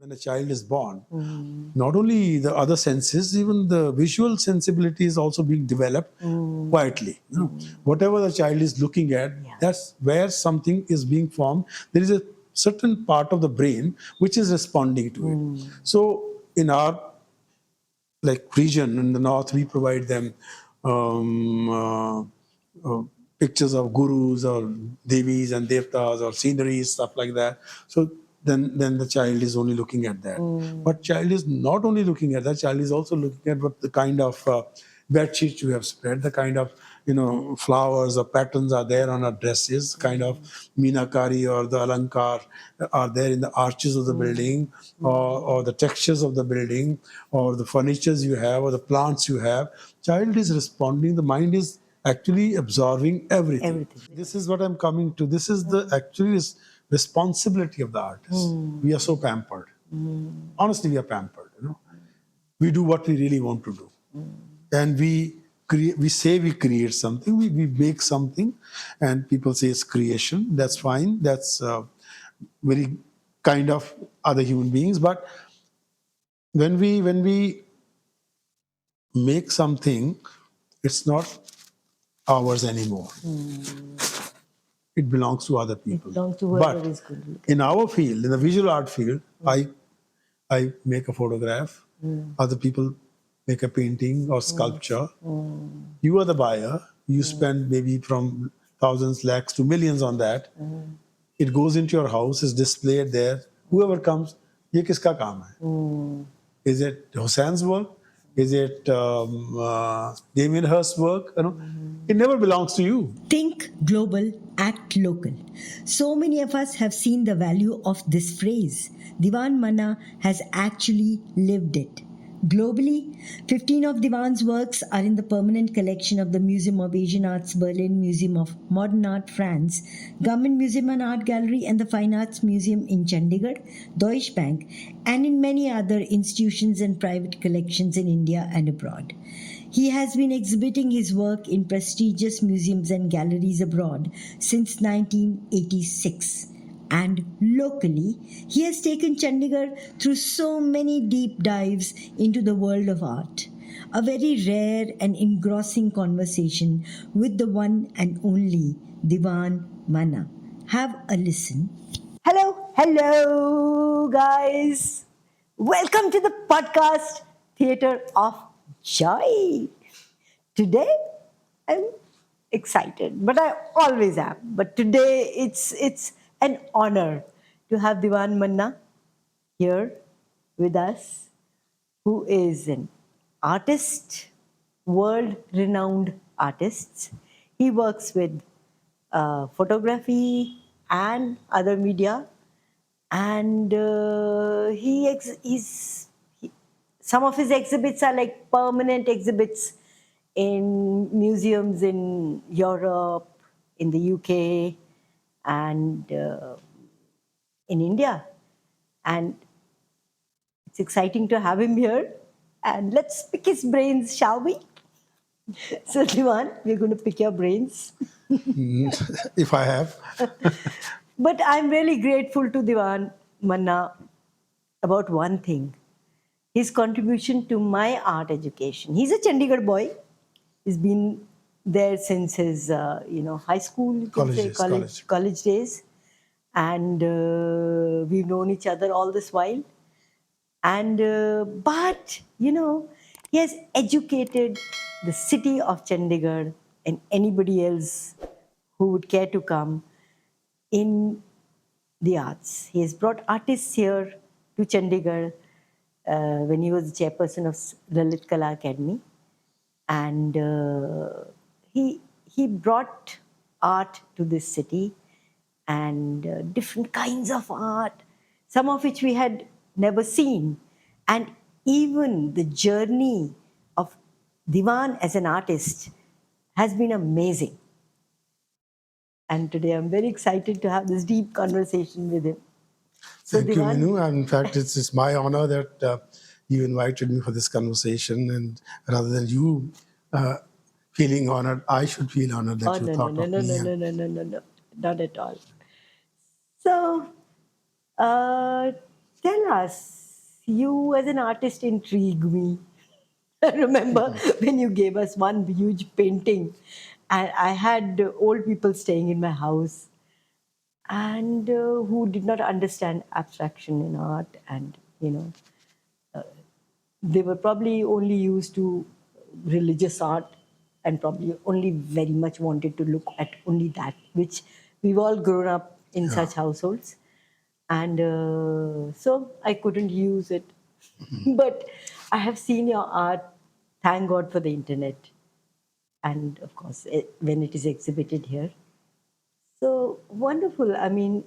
when a child is born, not only the other senses, even the visual sensibility is also being developed quietly. Whatever the child is looking at, that's where something is being formed. There is a certain part of the brain which is responding to it. So in our region in the north, we provide them um, pictures of gurus or devis and devtas or sceneries, stuff like that. So then the child is only looking at that. But child is not only looking at that, child is also looking at what the kind of bed sheets you have spread, the kind of flowers or patterns are there on our dresses, kind of meenakari or the alankar are there in the arches of the building, or the textures of the building, or the furnitures you have, or the plants you have. Child is responding. The mind is actually absorbing everything. This is what I'm coming to. This is the actually responsibility of the artist. We are so pampered. Honestly, we are pampered. We do what we really want to do, and we say we create something, we make something, and people say it's creation. That's fine. That's very kind of other human beings. But when we make something, it's not ours anymore. It belongs to other people. It belongs to whoever But is going to look at in our field, in the visual art field, I make a photograph. Other people make a painting or sculpture. You are the buyer. You spend maybe from thousands, lakhs to millions on that. It goes into your house, is displayed there. Whoever comes, ye kiska kaam hai? Is it Hussein's work? Is it Damien Hirst's work? It never belongs to you. Think global, act local. So many of us have seen the value of this phrase. Diwan Manna has actually lived it. Globally, 15 of Diwan's works are in the permanent collection of the Museum of Asian Arts Berlin, Museum of Modern Art France, Government Museum and Art Gallery, and the Fine Arts Museum in Chandigarh, Deutsche Bank, and in many other institutions and private collections in India and abroad. He has been exhibiting his work in prestigious museums and galleries abroad since 1986. And locally, he has taken Chandigarh through so many deep dives into the world of art. A very rare and engrossing conversation with the one and only Diwan Manna. Have a listen. Hello, guys. Welcome to the podcast Theatre of Joy. Today, I'm excited, but I always am. But today, it's an honor to have Diwan Manna here with us, who is an artist, world-renowned artist. He works with photography and other media, and some of his exhibits are like permanent exhibits in museums in Europe, in the UK, and in India. And it's exciting to have him here. And let's pick his brains, shall we? So, Diwan, we're going to pick your brains. If I have. But I'm really grateful to Diwan Manna about one thing: his contribution to my art education. He's a Chandigarh boy. He's been there since his high school, college days, and we've known each other all this while. And but he has educated the city of Chandigarh and anybody else who would care to come in the arts. He has brought artists here to Chandigarh when he was the chairperson of Lalit Kala Academy, and he brought art to this city, and different kinds of art, some of which we had never seen, and even the journey of Diwan as an artist has been amazing. And today I'm very excited to have this deep conversation with him. So, Thank you, Minu. In fact, it's my honor that you invited me for this conversation, and rather than you feeling honored, I should feel honored that you thought of me. No, not at all. So, tell us, You as an artist intrigue me. I remember when you gave us one huge painting, and I had old people staying in my house and who did not understand abstraction in art, and they were probably only used to religious art and probably only very much wanted to look at only that, which we've all grown up in such households. And so I couldn't use it. But I have seen your art, thank God for the internet. And of course, when it is exhibited here. So wonderful. I mean,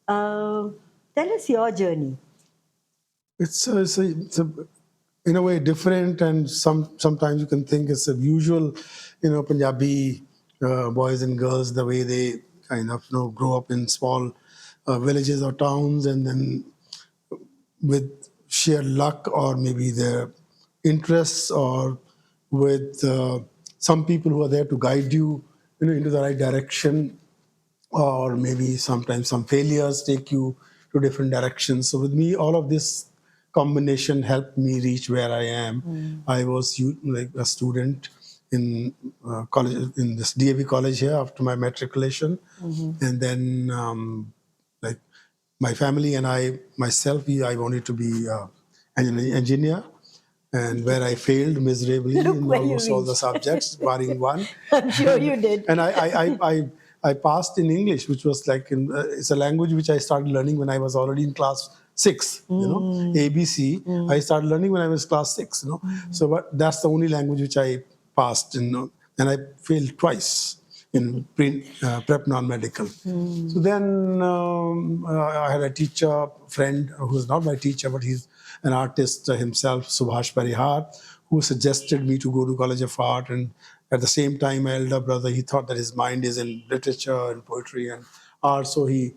tell us your journey. It's in a way different, and sometimes you can think it's a usual, Punjabi boys and girls, the way they kind of grow up in small villages or towns, and then with sheer luck or maybe their interests or with some people who are there to guide you, into the right direction, or maybe sometimes some failures take you to different directions. So with me, all of this combination helped me reach where I am. I was like a student in college, in this DAV college here after my matriculation, and then like my family and I wanted to be an engineer, and where I failed miserably Look in where you almost all the reached. subjects, barring one. I'm sure you did. And I passed in English, which was like it's a language which I started learning when I was already in class 6. ABC. I started learning when I was class 6. So, but that's the only language which I passed, and I failed twice in prep non-medical. So then I had a teacher friend who's not my teacher, but he's an artist himself, Subhash Parihar, who suggested me to go to College of Art. And at the same time, my elder brother, he thought that his mind is in literature and poetry and art. So he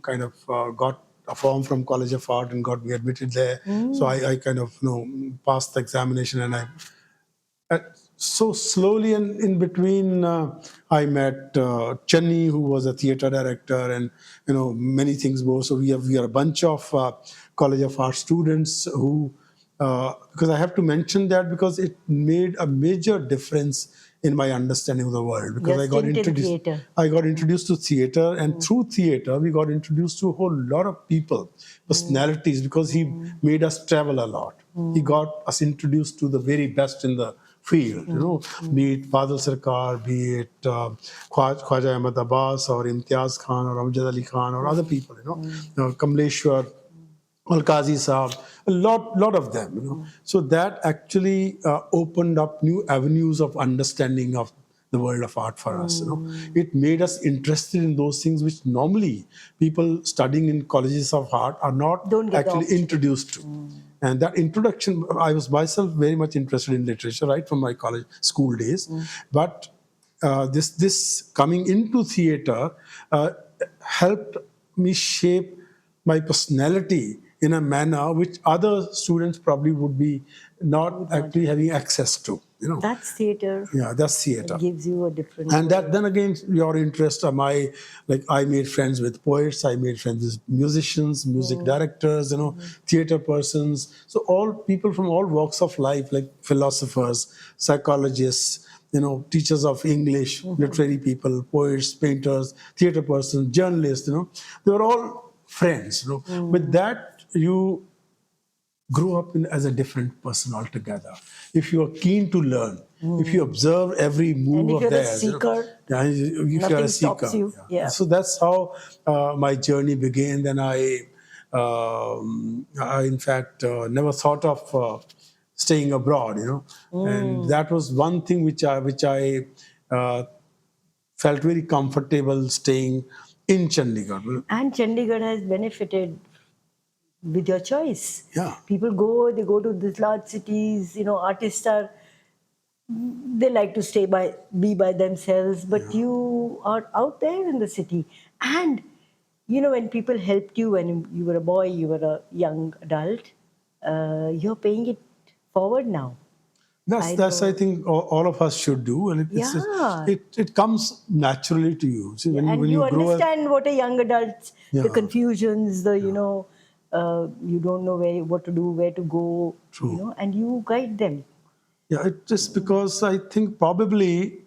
kind of got a form from College of Art and got me admitted there. So I kind of passed the examination, and uh, so slowly, and in between, I met Chenny, who was a theater director, and many things more. So we are a bunch of College of Art students who, because I have to mention that because it made a major difference in my understanding of the world. Because Your stint in theatre. I got introduced to theater, and through theater, we got introduced to a whole lot of people, personalities, because he made us travel a lot. He got us introduced to the very best in the field, be it Badal Sarkar, be it Khwaja Ahmad Abbas or Imtiaz Khan or Amjad Ali Khan or other people, Kamleshwar, Al-Qazi Saab, a lot of them, So that actually opened up new avenues of understanding of the world of art for us, It made us interested in those things which normally people studying in colleges of art are not Don't get actually introduced to. And that introduction, I was myself very much interested in literature right from my school days. But this coming into theater helped me shape my personality in a manner which other students probably would be not actually having access to. That's theatre. Yeah, that's theater. It gives you a different. And that then again, your interest are I made friends with poets, I made friends with musicians, music directors, theater persons. So all people from all walks of life, like philosophers, psychologists, teachers of English, literary people, poets, painters, theater persons, journalists, they were all friends. With that, you grow up as a different person altogether. If you are keen to learn, if you observe every move And if of you're a theirs, seeker, if you're nothing a stops seeker. you. Yeah. So that's how my journey began. Then I in fact, never thought of staying abroad, and that was one thing which I felt very comfortable staying in Chandigarh. And Chandigarh has benefited with your choice. Yeah. People they go to these large cities, artists they like to be by themselves, but you are out there in the city. And, when people helped you when you were a boy, you were a young adult, you're paying it forward now. That's I think all of us should do, and it comes naturally to you. See, when And when you you grow up, understand what a young adult, the confusions, the you don't know what to do, where to go, True. and you guide them. Yeah, it is because I think probably,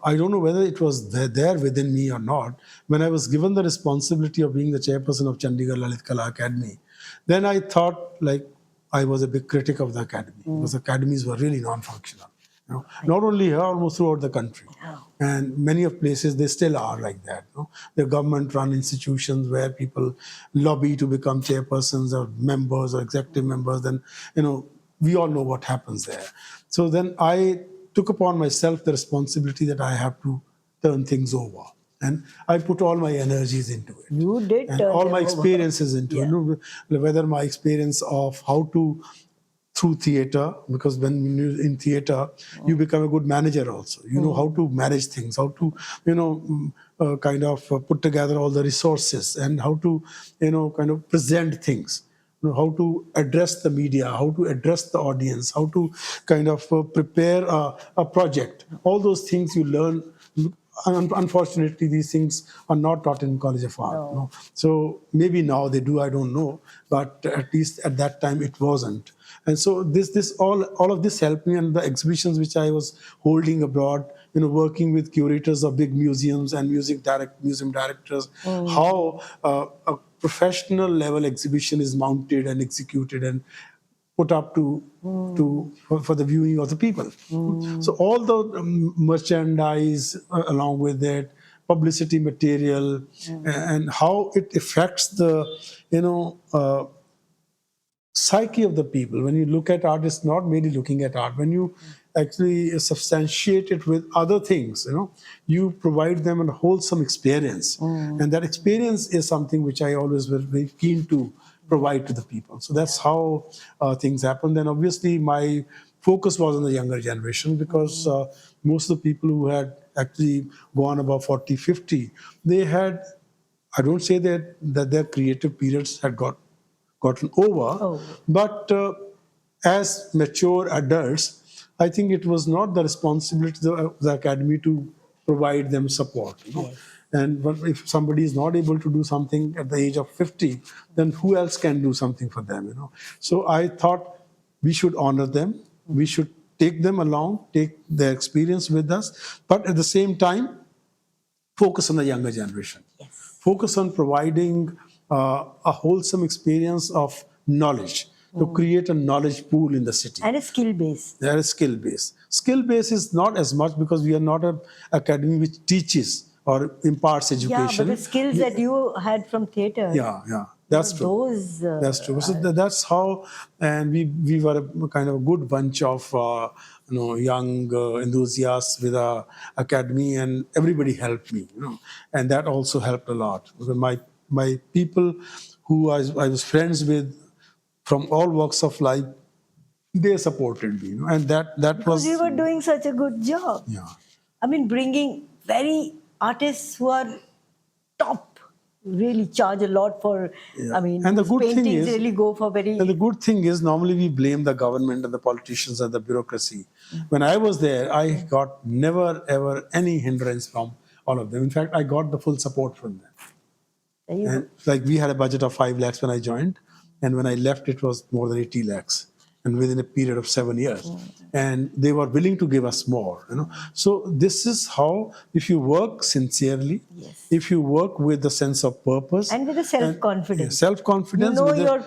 I don't know whether it was there within me or not. When I was given the responsibility of being the chairperson of Chandigarh Lalit Kala Academy, then I thought like I was a big critic of the academy because academies were really non-functional. Not only here, almost throughout the country. And many of places they still are like that. The government-run institutions where people lobby to become chairpersons or members or executive members. Then we all know what happens there. So then I took upon myself the responsibility that I have to turn things over. And I put all my energies into it. You did and turn all them my over. experiences into it. Whether my experience of how to through theater, because when you're in theater, you become a good manager also. You know how to manage things, how to, kind of put together all the resources and how to, kind of present things. How to address the media, how to address the audience, how to kind of prepare a project. All those things you learn. Unfortunately, these things are not taught in College of Art. No. So maybe now they do, I don't know. But at least at that time it wasn't. And so all of this helped me, and the exhibitions which I was holding abroad, working with curators of big museums and museum directors, how a professional level exhibition is mounted and executed and put up for the viewing of the people. So all the merchandise along with it, publicity material, and how it affects the psyche of the people. When you look at art, it's not merely looking at art. When you actually substantiate it with other things, you provide them a wholesome experience. And that experience is something which I always was very keen to provide to the people. So that's how things happen. Then obviously my focus was on the younger generation, because most of the people who had actually gone above 40, 50, they had, I don't say that their creative periods had gotten over, but as mature adults, I think it was not the responsibility of the academy to provide them support. And if somebody is not able to do something at the age of 50, then who else can do something for them? So I thought we should honor them. We should take them along, take their experience with us, but at the same time, focus on the younger generation. Focus on providing a wholesome experience of knowledge, to create a knowledge pool in the city. And a skill base. There is skill base. Skill base is not as much, because we are not an academy which teaches or imparts education. Yeah, but the skills that you had from theatre. Yeah, that's true. Those. That's true. So that's how, and we were a kind of a good bunch of young enthusiasts with our academy, and everybody helped me. And that also helped a lot. Because my people who I was friends with from all walks of life, they supported me, and that Because was. you were doing such a good job. Yeah. I mean, bringing very artists who are top, really charge a lot for. Yeah. I mean, And the good thing paintings is, really go for very. And the good thing is, normally we blame the government and the politicians and the bureaucracy. When I was there, I got never ever any hindrance from all of them. In fact, I got the full support from them. And like we had a budget of 5 lakhs when I joined, and when I left, it was more than 80 lakhs, and within a period of 7 years. And they were willing to give us more. So this is how, if you work sincerely, if you work with a sense of purpose, and with a self-confidence. Self-confidence. You know you're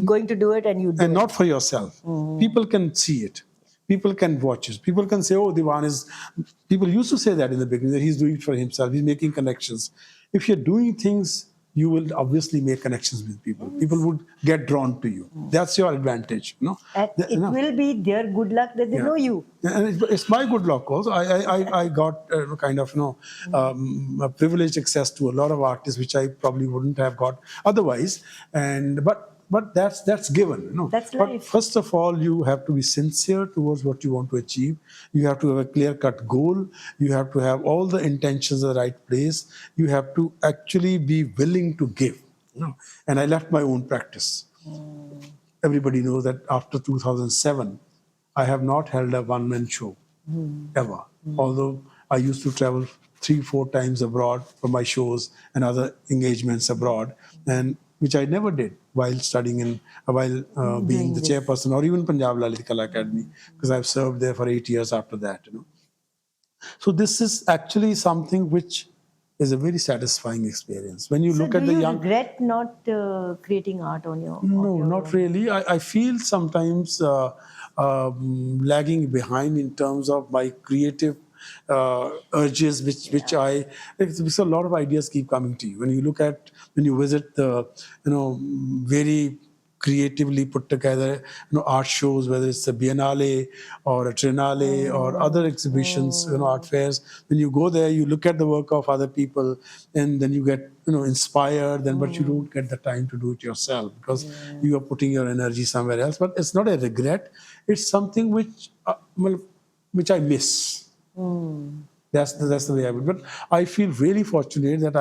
going to do it, and you do and it. not for yourself. People can see it. People can watch it. People can say, oh, Diwan is. People used to say that in the beginning, that he's doing it for himself. He's making connections. If you're doing things, you will obviously make connections with people. People would get drawn to you. That's your advantage. And it will be their good luck that they know you. And it's my good luck also. I got kind of a privileged access to a lot of artists which I probably wouldn't have got otherwise. But that's given. That's but life. First of all, you have to be sincere towards what you want to achieve. You have to have a clear-cut goal. You have to have all the intentions in the right place. You have to actually be willing to give. And I left my own practice. Everybody knows that after 2007, I have not held a one-man show ever. Although I used to travel 3-4 times abroad for my shows and other engagements abroad, and which I never did. while studying while being the chairperson, or even Punjab Lalit Kala Academy, because I've served there for 8 years after that. So this is actually something which is a very satisfying experience. When you So look do at the you young, regret not creating art on your no, not own? really. I feel sometimes lagging behind in terms of my creative urges, which because a lot of ideas keep coming to you when you visit the very creatively put together art shows, whether it's a biennale or a triennale or other exhibitions, art fairs. When you go there, you look at the work of other people, and then you get inspired. Then, but you don't get the time to do it yourself because you are putting your energy somewhere else. But it's not a regret. It's something which I miss. That's the way I would. But I feel really fortunate that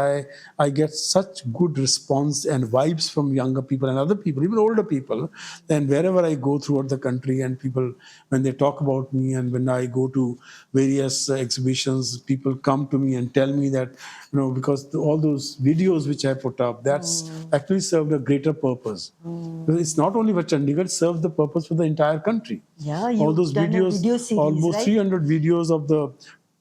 I get such good response and vibes from younger people and other people, even older people. And wherever I go throughout the country, and people, when they talk about me, and when I go to various exhibitions, people come to me and tell me that because all those videos which I put up, that's actually served a greater purpose. Because it's not only for Chandigarh; it serves the purpose for the entire country. Yeah, All you've those done a videos, video series, almost right? 300 videos of the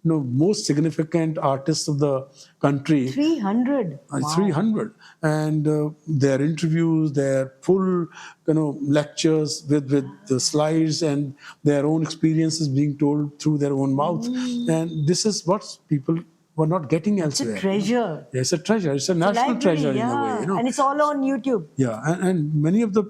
most significant artists of the country. 300. Wow. 300, and their interviews, their full lectures with the slides and their own experiences being told through their own mouth. And this is what people were not getting It's a elsewhere. treasure. Yeah, it's a treasure. It's a It's a national library, treasure in a way. yeah. And it's all on YouTube. Yeah, and many of the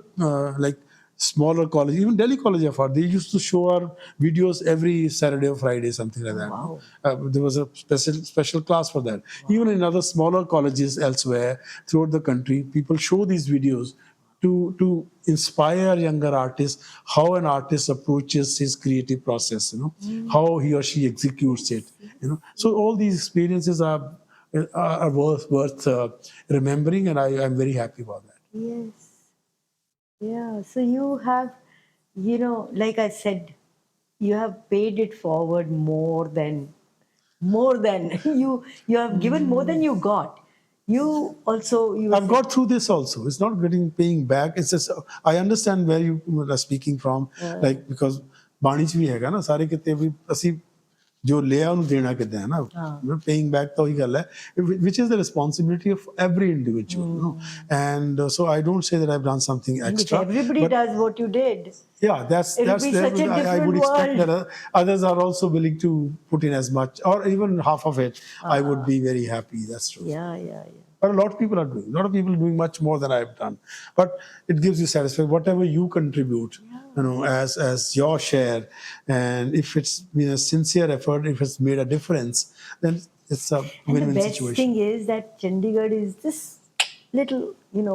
like smaller colleges, even Delhi College of Art, they used to show our videos every Saturday or Friday, something like that. Wow. There was a special class for that. Even in other smaller colleges elsewhere throughout the country, people show these videos to inspire younger artists how an artist approaches his creative process. How he or she executes it. So all these experiences are worth remembering, and I'm very happy about that. Yes. Yeah. So you have, like I said, you have paid it forward more than you have given more than you got. You also you I've said, got through this also. It's not paying back. It's just I understand where you are speaking from, like because ਬਾਣੀ ਚ ਵੀ ਹੈਗਾ ਨਾ ਸਾਰੇ ਕਿਤੇ ਵੀ ਅਸੀਂ ਜੋ ਲਿਆ ਉਹਨੂੰ ਦੇਣਾ ਕਿੱਦਾਂ ਹੈ ਨਾ paying back ਤਾਂ ਉਹੀ ਗੱਲ ਹੈ which is the responsibility of every individual. And so I don't say that I've done something if extra. everybody But does what you did, yeah, that's it'll be there. such a I different would expect world. that others are also willing to put in as much or even half of it. I would be very happy. That's true. Yeah. But a lot of people are doing. A lot of people are doing much more than I've done. But it gives you satisfaction. Whatever you contribute, as your share, and if it's been a sincere effort, if it's made a difference, then it's a And the win-win best situation. thing is that Chandigarh is this little,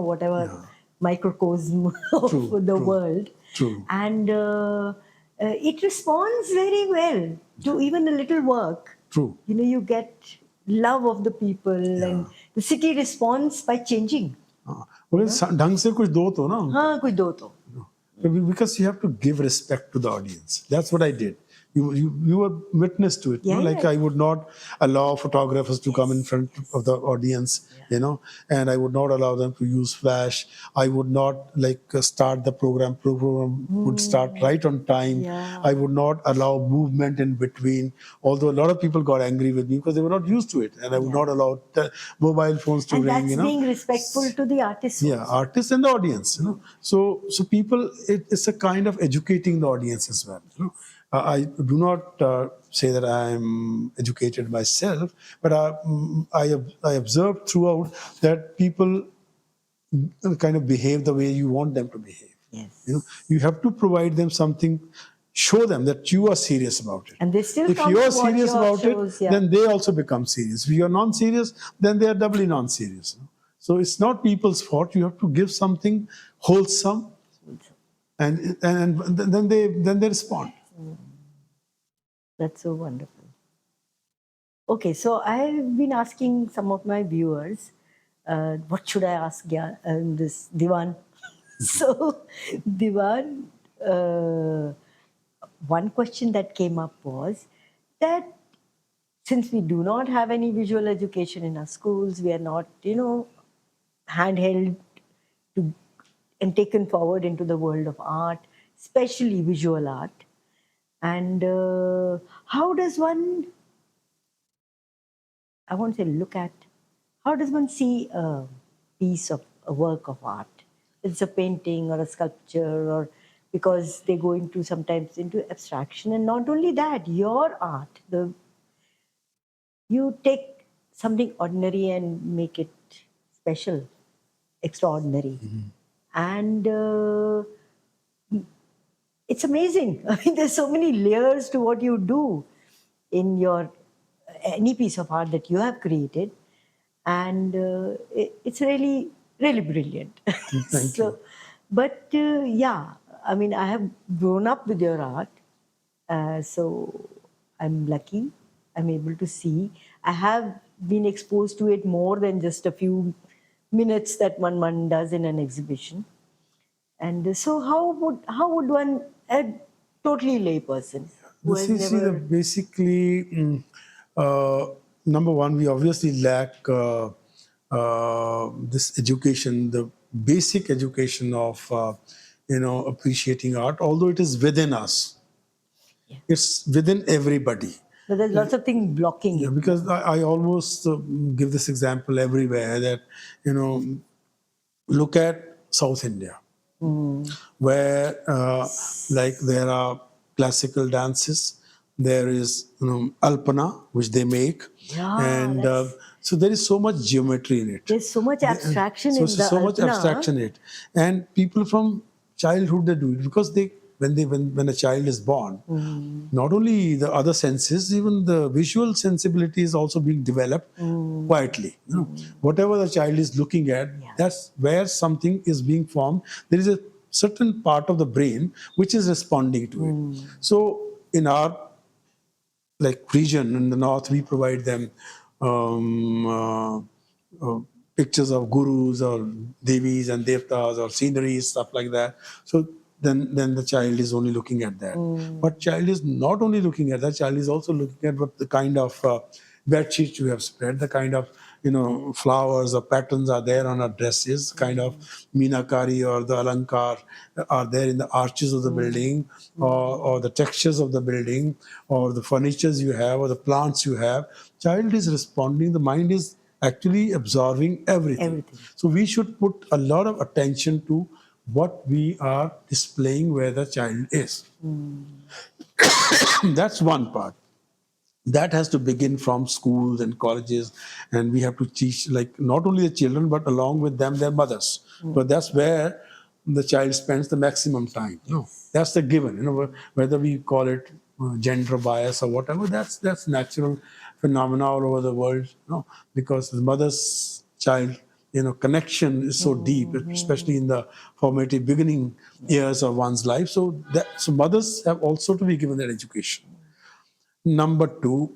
whatever microcosm of the world. True. And it responds very well to even a little work. True. You get love of the people, and the city responds by changing. ढंग से कुछ दो तो ना हाँ, कुछ दो तो. because you have to give respect to the audience. That's what I did. You were witness to it. Like I would not allow photographers to come in front of the audience, and I would not allow them to use flash. I would not start the program. Program would start right on time. I would not allow movement in between. Although a lot of people got angry with me because they were not used to it, and I would not allow mobile phones to and ring. That's being respectful to the artists. Yeah, artists and the audience. So people, it's a kind of educating the audience as well. I do not say that I'm educated myself, but I observed throughout that people kind of behave the way you want them to behave. Yes. You have to provide them something, show them that you are serious about it. And they still if come you are to watch serious your about shows, it, then they also become serious. If you are non-serious, then they are doubly non-serious. So it's not people's fault. You have to give something wholesome, and then they respond. That's so wonderful. Okay, so I've been asking some of my viewers, what should I ask this Diwan? So, Diwan, one question that came up was that since we do not have any visual education in our schools, we are not, handheld to and taken forward into the world of art, especially visual art. And how does one, I won't say look at, how does one see a piece of a work of art? It's a painting or a sculpture, or because they go into sometimes into abstraction. And not only that, your art, you take something ordinary and make it special, extraordinary. And it's amazing. I mean, there's so many layers to what you do in your any piece of art that you have created, and it's really really brilliant. Thank you. But yeah, I mean, I have grown up with your art, so I'm lucky. I'm able to see. I have been exposed to it more than just a few minutes that one does in an exhibition. And so, how would one, a totally lay person who has See, never, basically, number one, we obviously lack this education, the basic education of appreciating art. Although it is within us, yeah. it's within everybody. But there's lots of things blocking Yeah, it. because I almost give this example everywhere that you know look at South India, where like there are classical dances, there is alpana which they make, Yeah, and that's, so there is so much geometry in it. there's so much abstraction in the So much Alpana. abstraction in it, and people from childhood they do it because when a child is born, not only the other senses, even the visual sensibility is also being developed quietly. Whatever the child is looking at, Yeah. that's where something is being formed. There is a certain part of the brain which is responding to it. So in our region in the north, we provide them um, pictures of gurus or devis and devtas or sceneries, stuff like that. So then the child is only looking at that. But child is not only looking at that, child is also looking at what the kind of bed sheets you have spread, the kind of flowers or patterns are there on our dresses, kind of meenakari or the alankar are there in the arches of the building, or the textures of the building, or the furnitures you have, or the plants you have. Child is responding. The mind is actually absorbing everything. Everything. So we should put a lot of attention to what we are displaying where the child is. That's one part. That has to begin from schools and colleges, and we have to teach like not only the children but along with them their mothers. So that's where the child spends the maximum time. No, that's the given. Whether we call it gender bias or whatever, that's natural phenomena all over the world. No, because the mother's child connection is so deep, especially in the formative beginning years of one's life. So mothers have also to be given that education. Number two,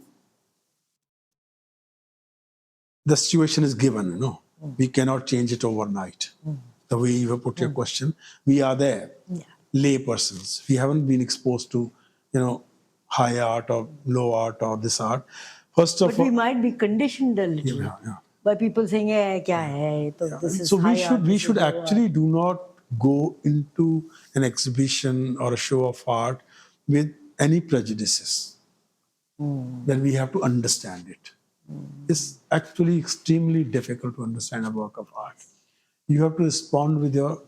the situation is given. We cannot change it overnight. The way you have put your question, we are there, Yeah. lay persons. We haven't been exposed to, high art or low art or this art. First But of we all, might be conditioned a little yeah. by people saying, "Hey, kya hai? So this is So we high art, should we this is should low art." actually do not go into an exhibition or a show of art with any prejudices. Then we have to understand it. It's actually extremely difficult to understand a work of art. You have to respond with your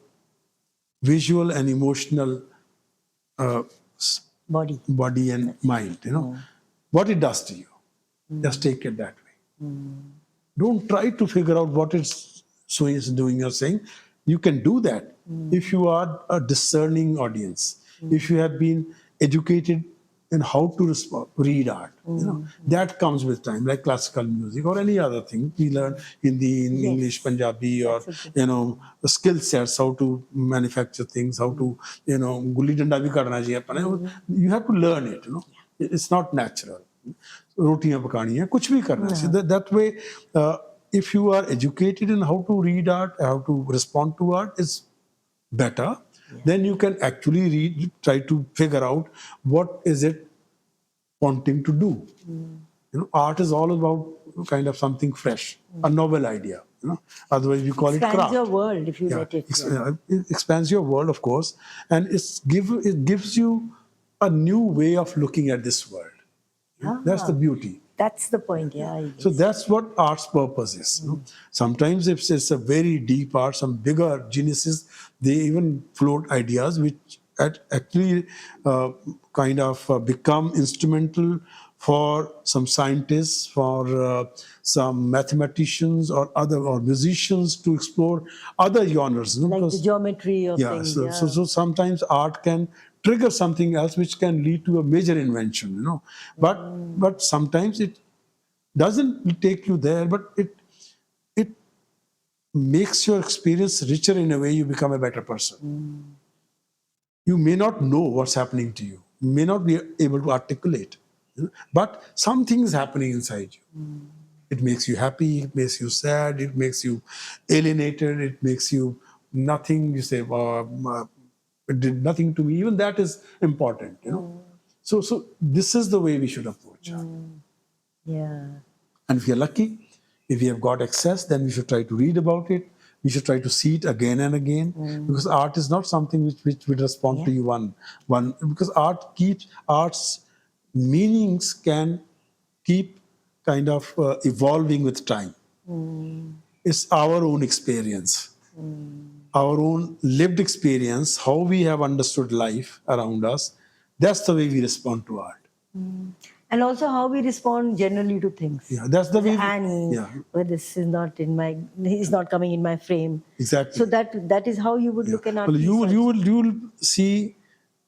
visual and emotional uh, Body. body and mind. What it does to you. Just take it that way. Don't try to figure out what it's doing or saying. You can do that if you are a discerning audience, if you have been educated in how to read art. That comes with time, like classical music or any other thing. We learn Hindi, in Yes. English, Punjabi, or That's a good the skill sets, how to manufacture things, how to gulli danda bhi karna chahiye apne. You have to learn it. It's not natural. रोटियां पकानी है कुछ भी करना है. So that way, if you are educated in how to read art, how to respond to art, is better. Then you can actually try to figure out what is it wanting to do. Art is all about kind of something fresh, a novel idea. Otherwise, we call it Expands craft. your world if you Yeah, let it. it expands your world, of course, and it gives you a new way of looking at this world. That's the beauty. That's the point, yeah. I So guess. that's what art's purpose is. Sometimes if it's a very deep art, some bigger geniuses, they even float ideas which actually kind of become instrumental for some scientists, for some mathematicians or musicians to explore other genres. Like the Because geometry of yeah, things. so sometimes art can trigger something else which can lead to a major invention. But sometimes it doesn't take you there, but it makes your experience richer in a way. You become a better person. You may not know what's happening to you. You may not be able to articulate, but something is happening inside you. It makes you happy, it makes you sad, it makes you alienated, it makes you nothing. You say, it did nothing to me. Even that is important. So this is the way we should approach art. Yeah. And if you're lucky, if we have got access, then we should try to read about it. We should try to see it again and again, because art is not something which will respond to you one. Because art's meanings can keep kind of evolving with time. It's our own experience, our own lived experience, how we have understood life around us. That's the way we respond to art. And also how we respond generally to things. Yeah, that's the way. Annie, well, this is not he's not coming in my frame. Exactly. So that is how you would look at art. Well, you will see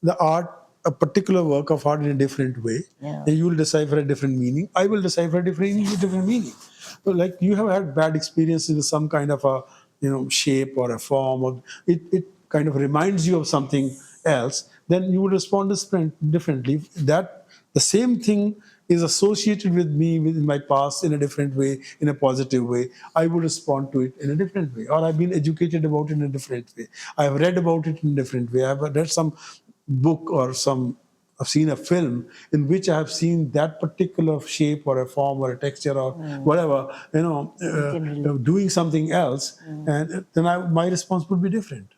the art, a particular work of art, in a different way. Yeah. And you will decipher a different meaning. I will decipher a different meaning. So, like, you have had bad experiences with some kind of a shape or a form, or it kind of reminds you of something else. Then you will respond differently. That the same thing is associated with me in my past in a different way, in a positive way. I will respond to it in a different way, or I've been educated about it in a different way. I've read about it in a different way. I've read some book or I've seen a film in which I have seen that particular shape or a form or a texture or whatever, doing something else, and then my response would be different.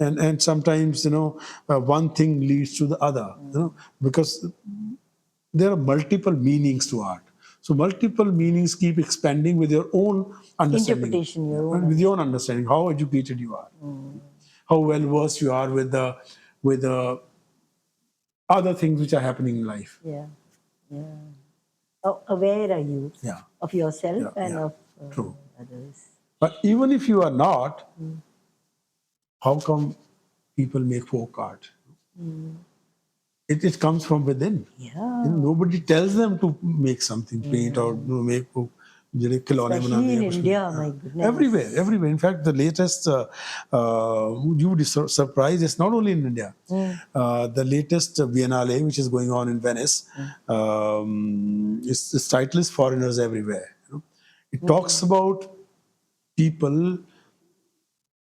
And sometimes one thing leads to the other, because there are multiple meanings to art. So multiple meanings keep expanding with your own understanding. Interpretation, with your own understanding, how educated you are, how well versed you are with the other things which are happening in life. Yeah. How aware are you of yourself and of True. others? But even if you are not, how come people make folk art? It comes from within. Yeah. Nobody tells them to make something, paint or make. Especially in India, my goodness. Everywhere. In fact, the latest, you would be surprised, it's not only in India. The latest Biennale, which is going on in Venice, its title is Foreigners Everywhere. It talks about people,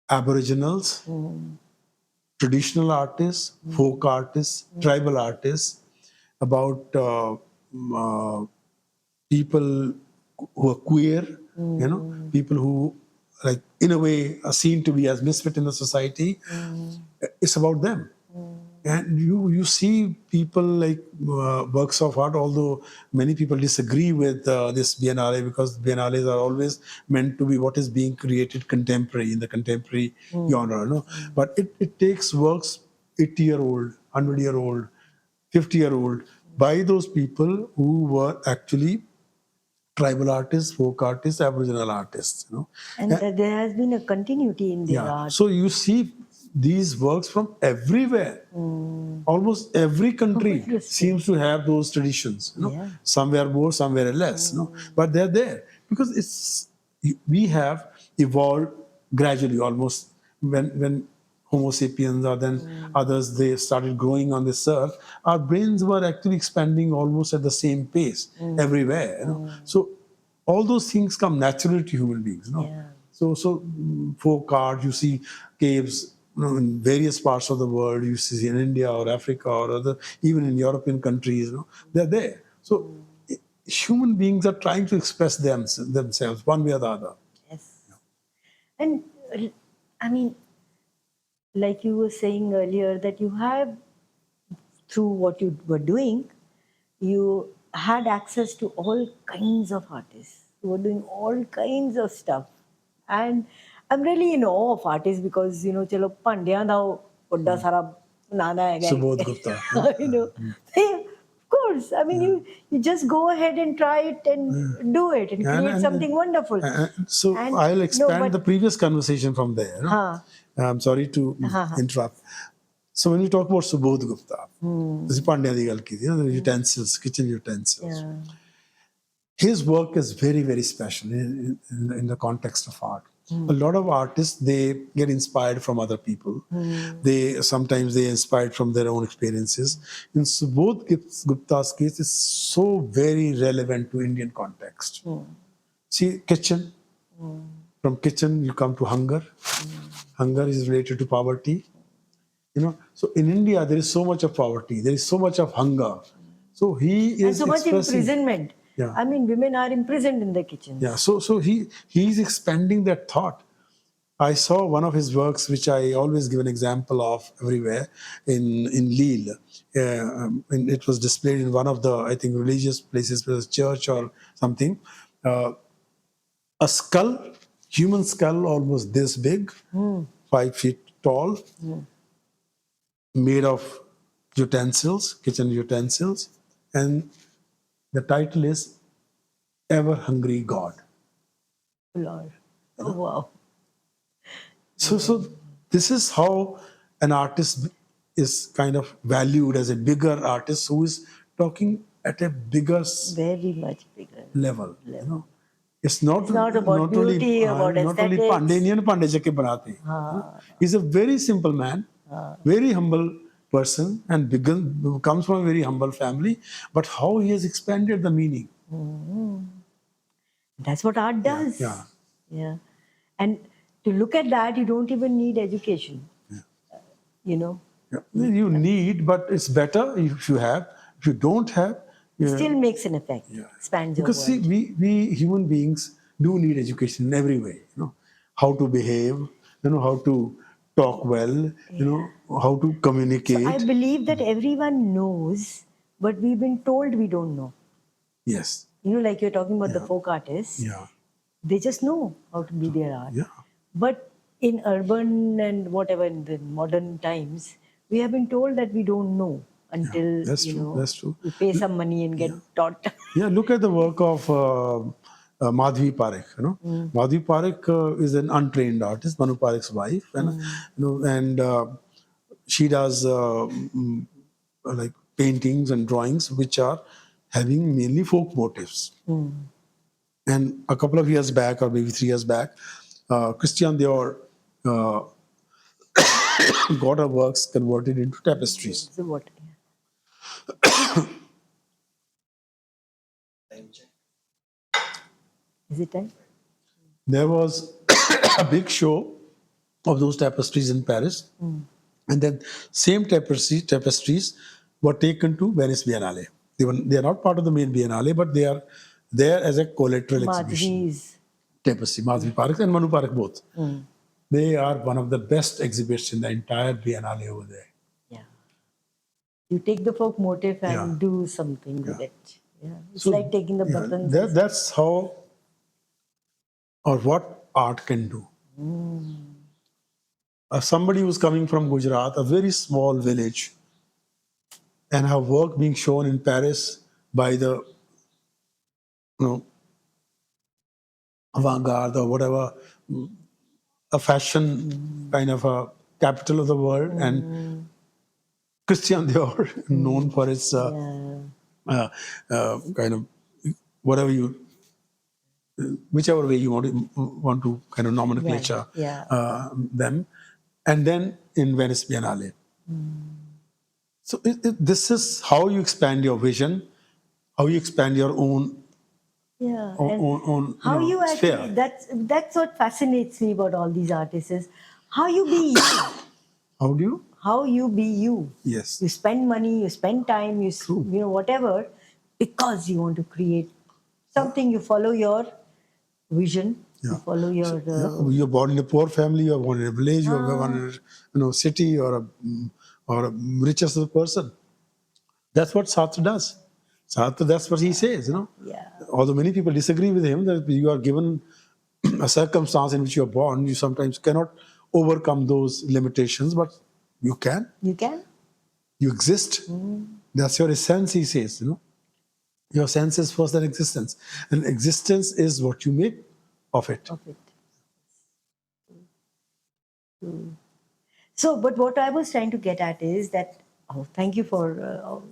Aboriginals, traditional artists, folk artists, tribal artists, about people who are queer, people who, like, in a way, are seen to be as misfit in the society. It's about them. And you see people like works of art, although many people disagree with this Biennale, because Biennales are always meant to be what is being created contemporary, in the contemporary genre. But it takes works 80-year-old, 100-year-old, 50-year-old, by those people who were actually tribal artists, folk artists, Aboriginal artists. And there has been a continuity in their art. So you see these works from everywhere. Almost every country seems to have those traditions. Somewhere more, somewhere less. But they're there because we have evolved gradually. Almost when Homo sapiens or then others, they started growing on this earth, our brains were actually expanding almost at the same pace everywhere. So all those things come naturally to human beings. So folk art, you see caves in various parts of the world. You see in India or Africa or other, even in European countries. They're there. So human beings are trying to express themselves one way or the other. Yes. And I mean, like you were saying earlier, that you have, through what you were doing, you had access to all kinds of artists who were doing all kinds of stuff. And I'm really in awe of artists because, chalo Pandya da odda sara nana hai Subodh Gupta. of course. I mean, you just go ahead and try it and do it and create something wonderful. So And I'll expand but the previous conversation from there. No? huh, I'm sorry to interrupt. So when we talk about Subodh Gupta, ਤੁਸੀਂ ਭਾਂਡਿਆਂ ਦੀ ਗੱਲ ਕੀਤੀ, the utensils, kitchen utensils. yeah. His work is very, very special in the context of art. A lot of artists, they get inspired from other people. Sometimes they inspired from their own experiences. In Subodh Gupta's case, it's so very relevant to Indian context. See, kitchen. From kitchen, you come to hunger. Hunger is related to poverty. So in India, there is so much of poverty. There is so much of hunger. So he is And so much expressing, imprisonment. Yeah. I mean, women are imprisoned in the kitchens. Yeah. So he's expanding that thought. I saw one of his works, which I always give an example of everywhere, in Lille. And it was displayed in one of the, I think, religious places, whether it's church or something. A skull, human skull, almost this big, 5 feet tall, made of utensils, kitchen utensils, and the title is Ever Hungry God. Lord. Oh, wow. So this is how an artist is kind of valued as a bigger artist who is talking at a bigger Very much bigger level. It's not about beauty, about not only aesthetics. Pande Jake Banate. He's a very simple man, very humble person, and comes from a very humble family. But how he has expanded the meaning. That's what art does. Yeah. Yeah. And to look at that, you don't even need education. Yeah. You need, but it's better if you have. If you don't have, It still makes an effect. Expands your because world. see, we human beings do need education in every way. How to behave, how to talk well, how to communicate. So I believe that everyone knows, but we've been told we don't know. Yes. Like you're talking about the folk artists. Yeah. They just know how to be their art. Yeah. But in urban and whatever, in the modern times, we have been told that we don't know until That's true. That's true. we pay some money and get taught. Yeah, look at the work of Madhvi Parekh. Madhvi Parekh is an untrained artist, Manu Parekh's wife, and she does like paintings and drawings which are having mainly folk motifs. And a couple of years back, or maybe 3 years back, Christian Dior got her works converted into tapestries. So what? Is it time? There was a big show of those tapestries in Paris, and then same tapestries were taken to Venice Biennale. They are not part of the main Biennale, but they are there as a collateral exhibition. Madhvi's. Tapestry, Madhvi Parekh and Manu Parekh both. They are one of the best exhibits in the entire Biennale over there. Yeah. You take the folk motif and do something with it. Yeah. It's like taking the buttons. That's how, or what art can do. Somebody who's coming from Gujarat, a very small village, and her work being shown in Paris by the avant-garde or whatever, a fashion kind of a capital of the world, and Christian Dior, known for its kind of whatever whichever way you want to kind of nomenclature them, and then in Venice Biennale. So this is how you expand your vision, how you expand your own. How you actually, that's what fascinates me about all these artists is how you be you. How do you? How you be you. Yes. You spend money, you spend time, whatever, because you want to create something. You follow your vision, You follow your... You're born in a poor family, you're born in a village, you're born in a city, or a richest person. That's what Sartre does. Sartre, that's what he says. Yeah. Although many people disagree with him, that you are given a circumstance in which you're born, you sometimes cannot overcome those limitations, but you can. You can? You exist. That's your essence, he says. Your sense is first than existence. And existence is what you make of it. So, but what I was trying to get at is that, thank you for,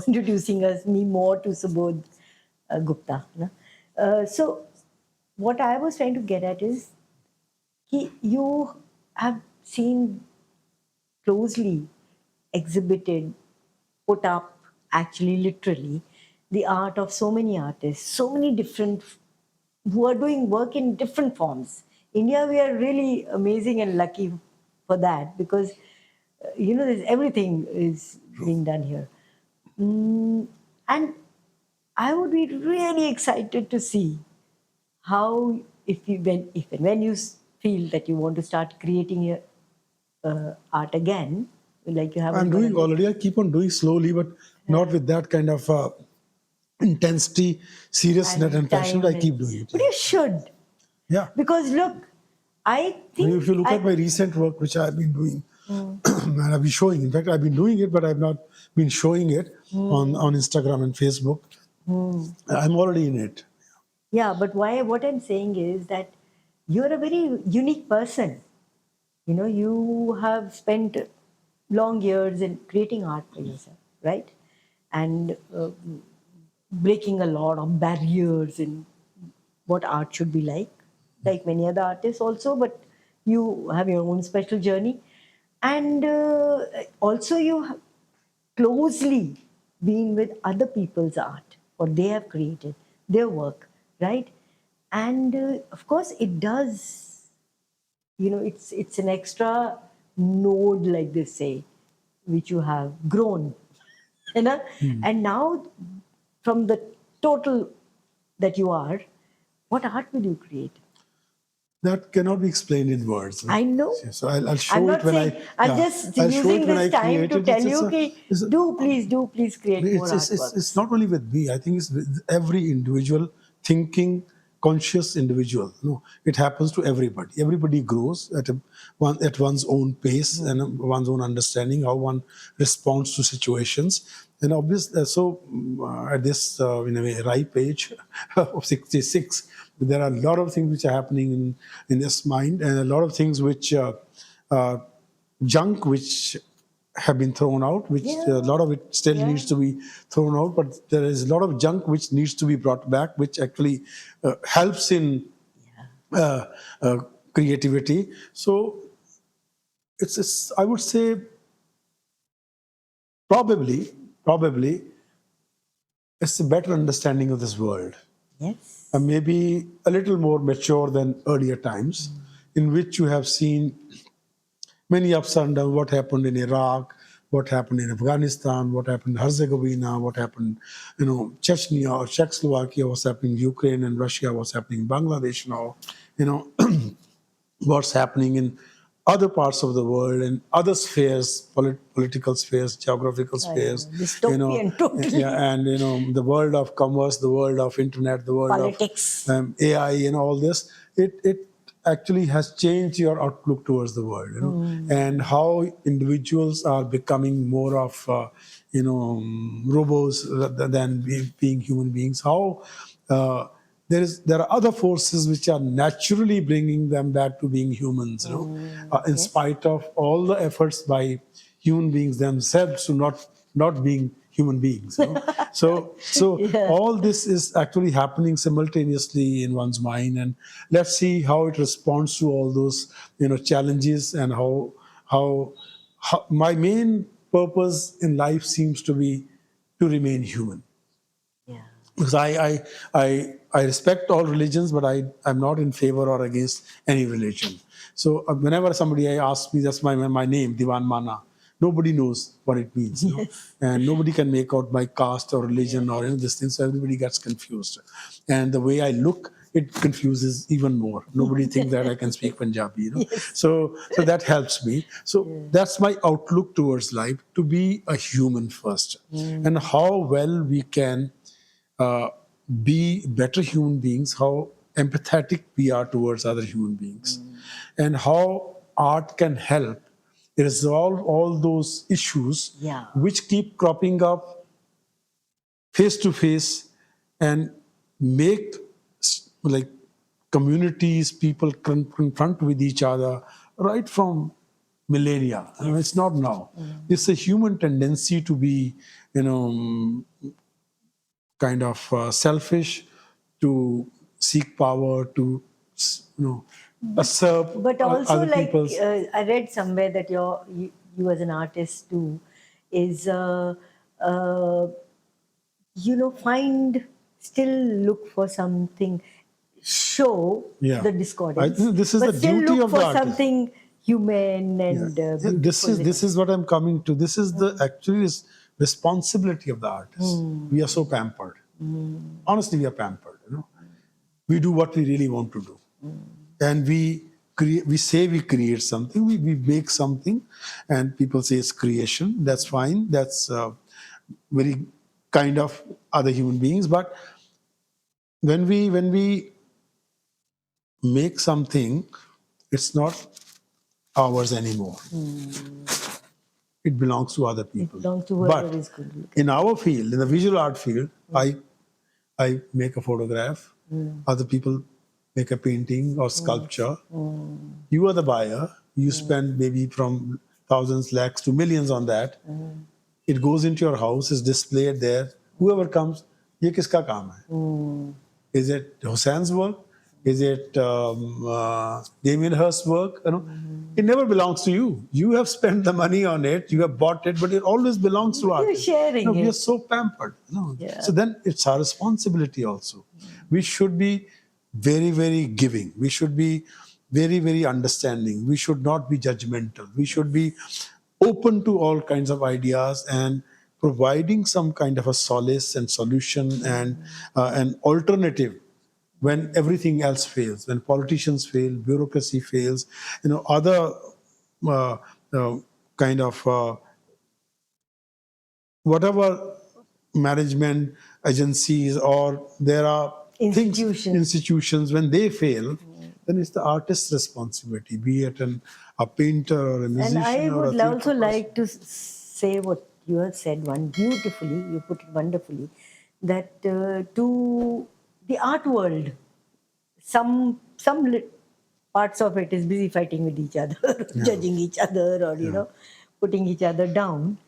introducing me more to Subodh Gupta. So, what I was trying to get at is, you have seen closely exhibited, put up, actually literally, the art of so many artists, so many different, who are doing work in different forms. India, we are really amazing and lucky for that, because, there's everything is being done here. And I would be really excited to see how, when you feel that you want to start creating your art again, like you have. I'm doing already. I keep on doing slowly, but not with that kind of intensity, seriousness, and passion. But I keep doing it. But you should. Yeah. Because look, I think... If you look at my recent work, which I've been doing, and I've been showing, in fact, I've been doing it, but I've not been showing it on Instagram and Facebook. I'm already in it. Yeah, but what I'm saying is that you're a very unique person. You have spent long years in creating art for yourself, right? And breaking a lot of barriers in what art should be like many other artists also, but you have your own special journey. And also you have closely been with other people's art, what they have created, their work, right? And of course it does, it's an extra node, like they say, which you have grown. And now, from the total that you are, what art will you create? That cannot be explained in words. I know. So I'll show I'm it not when saying, I'm just using this time to tell you, please create more artworks. It's not only with me. I think it's with every individual thinking, conscious individual. It happens to everybody. Everybody grows at one's own pace and one's own understanding, how one responds to situations. And obviously, at this, in a way, ripe age of 66, there are a lot of things which are happening in this mind, and a lot of things which junk which have been thrown out, which a lot of it still needs to be thrown out, but there is a lot of junk which needs to be brought back, which actually helps in creativity. So it's I would say probably it's a better understanding of this world. Yes. And maybe a little more mature than earlier times, in which you have seen many ups and downs, what happened in Iraq, what happened in Afghanistan, what happened in Herzegovina, what happened, Chechnya or Czechoslovakia, what's happening in Ukraine and Russia, what's happening in Bangladesh now, what's happening in other parts of the world and other spheres, political spheres, geographical spheres, dystopian, totally. And the world of commerce, the world of internet, the world politics, of AI, and all this. It actually has changed your outlook towards the world, and how individuals are becoming more of robots rather than being human beings. How there are other forces which are naturally bringing them back to being humans, in spite of all the efforts by human beings themselves to not being human beings. So all this is actually happening simultaneously in one's mind, and let's see how it responds to all those challenges, and how my main purpose in life seems to be to remain human. Because I respect all religions, but I'm not in favor or against any religion. So whenever somebody asks me, that's my name, Diwan Manna. Nobody knows what it means, and nobody can make out my caste or religion or this thing. So everybody gets confused. And the way I look it confuses even more. Nobody thinks that I can speak Punjabi, Yes. So that helps me. So that's my outlook towards life, to be a human first, and how well we can uh, be better human beings, how empathetic we are towards other human beings, and how art can help resolve all those issues Yeah. which keep cropping up face to face, and make like communities, people confront with each other right from millennia. It's not now. It's a human tendency to be, kind of selfish, to seek power, to usurp But also, other like people's. I read somewhere that you as an artist too is uh, find still look for something, show Yeah, the I discordance, think this is the but still duty look of the for artist. something human and This beautiful. is what I'm coming to. This is the actually responsibility of the artist. We are so pampered. Honestly, we are pampered. We do what we really want to do, and we create. We say we create something. We make something, and people say it's creation. That's fine. That's very kind of other human beings. But when we make something, it's not ours anymore. It belongs to other It people. belongs to whoever But is good. in our field, in the visual art field, I make a photograph. Other people make a painting or sculpture. You are the buyer. You spend maybe from thousands, lakhs to millions on that. It goes into your house, is displayed there. Whoever comes, ये किसका काम है? Is it Hussein's work? Is it Damien Hirst's work? It never belongs to you. You have spent the money on it. You have bought it, but it always belongs to You're artists. sharing We are it. so pampered. Yeah. So then it's our responsibility also. We should be very, very giving. We should be very, very understanding. We should not be judgmental. We should be open to all kinds of ideas, and providing some kind of a solace and solution, and an alternative when everything else fails, when politicians fail, bureaucracy fails, other uh, uh, kind of whatever management agencies, or there are institutions, when they fail, then it's the artist's responsibility, be it a painter or a musician. And I or a would theatre also person. like to say what you have said one beautifully, you put it wonderfully, that to the art world, some parts of it is busy fighting with each other, judging each other, or putting each other down.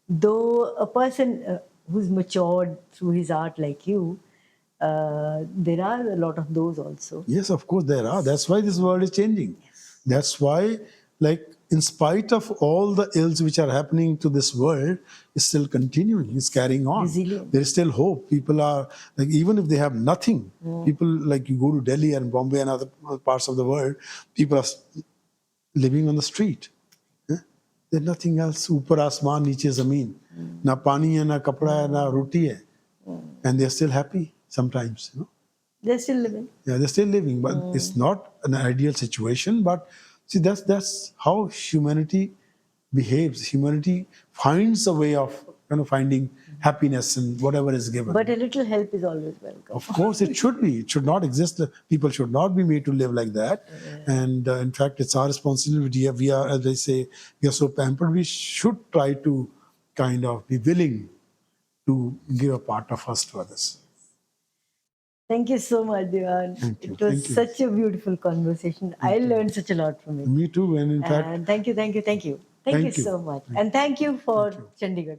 Though a person who's matured through his art like you, there are a lot of those also. Yes, of course there are. That's why this world is changing. That's why, like, in spite of all the ills which are happening to this world, it's still continuing. It's carrying on. Resilient. There is still hope. People are, like, even if they have nothing, people, like, you go to Delhi and Bombay and other parts of the world, people are living on the street. There's nothing else. Upar asman, niche zameen. Na pani hai, na kapda hai, na roti hai. And they're still happy sometimes. They're still living. Yeah, they're still living, but it's not an ideal situation. But see, that's how humanity behaves. Humanity finds a way of finding happiness in whatever is given. But a little help is always welcome. Of course, it should be. It should not exist. People should not be made to live like that. And in fact, it's our responsibility. We are, as I say, we are so pampered. We should try to kind of be willing to give a part of us to others. Thank you so much, Diwan. Thank you. It was Thank you. such a beautiful conversation. I learned such a lot from it. Me too. And in fact, And thank you. Thank you Thank you. so much. And thank you for Chandigarh.